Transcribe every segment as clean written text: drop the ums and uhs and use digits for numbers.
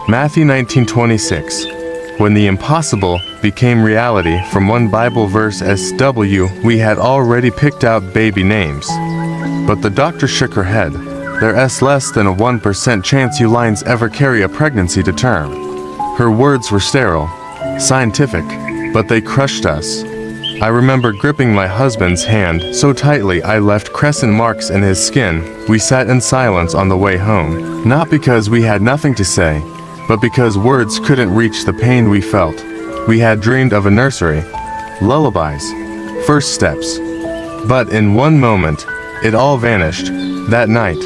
Matthew 19:26. When the impossible became reality from one Bible verse SW, we had already picked out baby names. But the doctor shook her head. There's less than a 1% chance you lines ever carry a pregnancy to term. Her words were sterile, scientific, but they crushed us. I remember gripping my husband's hand so tightly I left crescent marks in his skin. We sat in silence on the way home, not because we had nothing to say, but because words couldn't reach the pain we felt. We had dreamed of a nursery, lullabies, first steps. But in one moment, it all vanished. That night,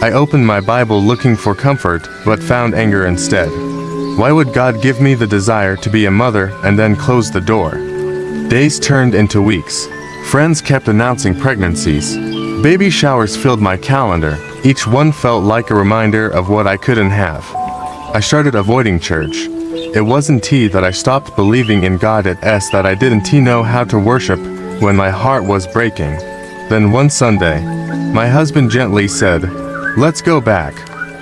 I opened my Bible looking for comfort, but found anger instead. Why would God give me the desire to be a mother and then close the door? Days turned into weeks. Friends kept announcing pregnancies. Baby showers filled my calendar. Each one felt like a reminder of what I couldn't have. I started avoiding church. It wasn't that I stopped believing in God, it's that I didn't know how to worship when my heart was breaking. Then one Sunday, my husband gently said, "Let's go back.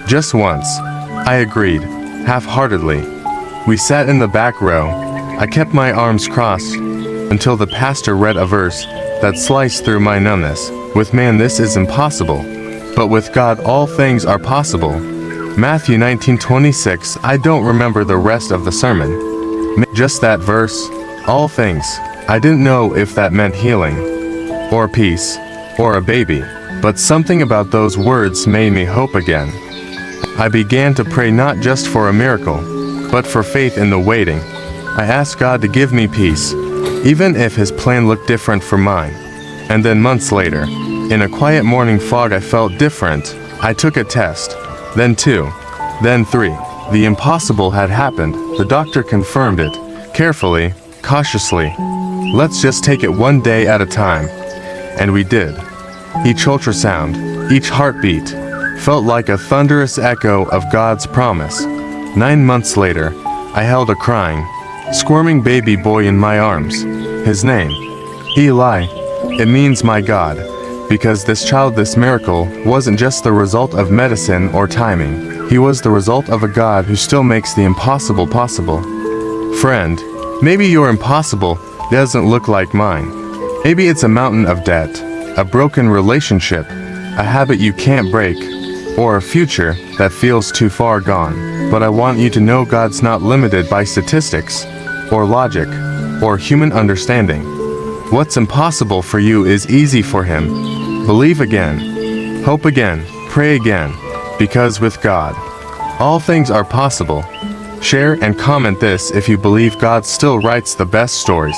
Just once." I agreed, half-heartedly. We sat in the back row. I kept my arms crossed until the pastor read a verse that sliced through my numbness. With man this is impossible, but with God all things are possible. Matthew 19:26. I don't remember the rest of the sermon. Just that verse, all things. I didn't know if that meant healing, or peace, or a baby, but something about those words made me hope again. I began to pray not just for a miracle, but for faith in the waiting. I asked God to give me peace, even if His plan looked different from mine. And then months later, in a quiet morning fog, I felt different. I took a test, then 2, then 3. The impossible had happened. The doctor confirmed it, carefully, cautiously. Let's just take it one day at a time. And we did. Each ultrasound, each heartbeat, felt like a thunderous echo of God's promise. 9 months later, I held a crying, squirming baby boy in my arms. His name, Eli. It means my God, because this child, this miracle, wasn't just the result of medicine or timing. He was the result of a God who still makes the impossible possible. Friend, maybe your impossible doesn't look like mine. Maybe it's a mountain of debt, a broken relationship, a habit you can't break, or a future that feels too far gone. But I want you to know God's not limited by statistics, or logic, or human understanding. What's impossible for you is easy for Him. Believe again, hope again, pray again, because with God, all things are possible. Share and comment this if you believe God still writes the best stories.